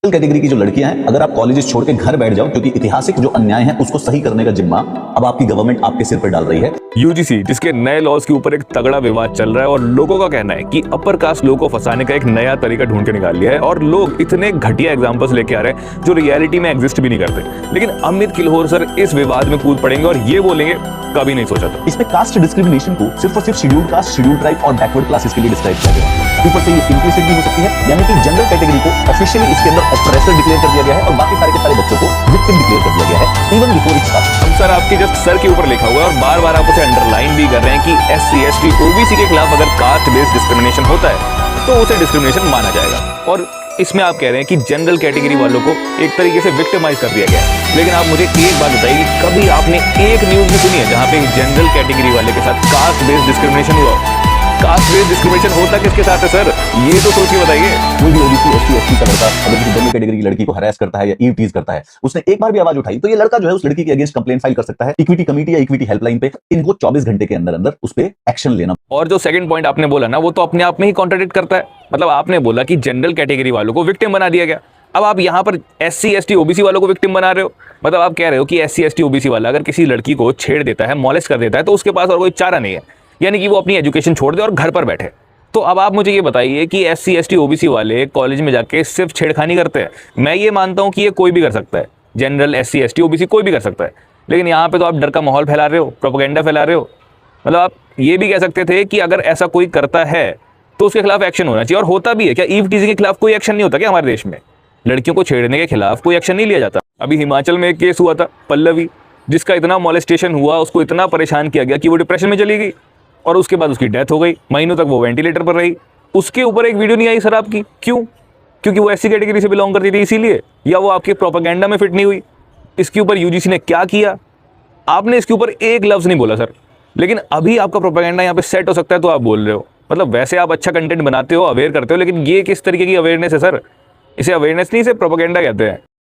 Category की जो लड़कियां हैं, अगर आप कॉलेजेस छोड़ के घर बैठ जाओ, क्योंकि ऐतिहासिक जो अन्याय है उसको सही करने का जिम्मा अब आपकी गवर्नमेंट आपके सिर पर डाल रही है। यूजीसी जिसके नए लॉज के ऊपर एक तगड़ा विवाद चल रहा है और लोगों का कहना है कि अपर कास्ट लोगों को फंसाने का एक नया तरीका ढूंढ के निकाल लिया है और लोग इतने घटिया एग्जांपल्स लेके आ रहे हैं जो रियलिटी में एग्जिस्ट भी नहीं करते। लेकिन अमित किल्होर सर इस विवाद में कूद पड़ेंगे और ये बोलेंगे कभी नहीं सोचा था। इसमें कास्ट डिस्क्रिमिनेशन को सिर्फ और सिर्फ शेड्यूल्ड कास्ट, शेड्यूल्ड ट्राइब और बैकवर्ड क्लासेस के लिए डिस्क्राइब किया गया है। ऊपर से ये इम्प्लिसिट भी हो सकती है, यानी कि जनरल कैटेगरी को ऑफिशियली इसके अंदर ऑप्रेसर डिक्लेयर कर दिया गया है और बाकी सारे के सारे बच्चों को विक्टिम डिक्लेयर कर दिया गया है इवन बिफोर इट्स स्टार्ट। हम सर आपके जस्ट सर के ऊपर लिखा हुआ है और बार बार आप उसे अंडरलाइन भी कर रहे हैं कि SC ST OBC के खिलाफ अगर कास्ट बेस्ड डिस्क्रिमिनेशन होता है तो उसे डिस्क्रिमिनेशन माना जाएगा। और इसमें आप कह रहे हैं कि जनरल कैटेगरी वालों को एक तरीके से विक्टिमाइज कर दिया गया है। लेकिन आप मुझे एक बात बताइए कि कभी आपने एक न्यूज भी सुनी है जहां पे जनरल कैटेगरी वाले के साथ कास्ट बेस्ड डिस्क्रिमिनेशन हुआ? कास्ट बेस्ड डिस्क्रिमिनेशन होता किसके साथ है सर, ये तो सोच के बताइए। कोई भी OBC SC ST का लड़का अगर किसी जनरल कैटेगरी की लड़की को हरास करता है या ईव टीज करता है, उसने एक बार भी आवाज उठाई तो ये लड़का जो है उस लड़की के अगेंस्ट कंप्लेंट फाइल कर सकता है इक्विटी कमेटी या इक्विटी हेल्पलाइन पे। इनको 24 घंटे के अंदर अंदर उस पर एक्शन लेना। और जो सेकंड पॉइंट आपने बोला ना वो तो अपने आप में ही कॉन्ट्राडिक्ट करता है। मतलब आपने बोला कि जनरल कैटेगरी वालों को विक्टिम बना दिया गया, अब आप यहाँ पर SC ST OBC वालों को विक्टिम बना रहे हो। मतलब आप कह रहे हो कि SC ST OBC वाला अगर किसी लड़की को छेड़ देता है, मॉलेस्ट कर देता है तो उसके पास और कोई चारा नहीं है, यानी कि वो अपनी एजुकेशन छोड़ दे और घर पर बैठे। तो अब आप मुझे ये बताइए कि SC ST OBC वाले कॉलेज में जाके सिर्फ छेड़खानी करते हैं। मैं ये मानता हूँ कि ये कोई भी कर सकता है, जनरल SC ST OBC कोई भी कर सकता है। लेकिन यहाँ पे तो आप डर का माहौल फैला रहे हो, प्रोपेगेंडा फैला रहे हो। मतलब आप ये भी कह सकते थे कि अगर ऐसा कोई करता है तो उसके खिलाफ एक्शन होना चाहिए, और होता भी है। क्या ईव टीजिंग के खिलाफ कोई एक्शन नहीं होता क्या हमारे देश में? लड़कियों को छेड़ने के खिलाफ कोई एक्शन नहीं लिया जाता? अभी हिमाचल में एक केस हुआ था, पल्लवी, जिसका इतना मॉलेस्टेशन हुआ, उसको इतना परेशान किया गया कि वो डिप्रेशन में चली गई और उसके बाद उसकी डेथ हो गई। महीनों तक वो वेंटिलेटर पर रही। उसके ऊपर एक वीडियो नहीं आई सर आपकी, क्यों? क्योंकि वो SC कैटेगरी से बिलोंग करती थी इसीलिए, या वो आपके प्रोपेगेंडा में फिट नहीं हुई? इसके ऊपर UGC ने क्या किया? आपने इसके ऊपर एक लफ्ज नहीं बोला सर। लेकिन अभी आपका प्रोपेगेंडा यहाँ पे सेट हो सकता है तो आप बोल रहे हो। मतलब वैसे आप अच्छा कंटेंट बनाते हो, अवेयर करते हो, लेकिन ये किस तरीके की अवेयरनेस है सर? इसे अवेयरनेस नहीं, इसे प्रोपेगेंडा कहते हैं।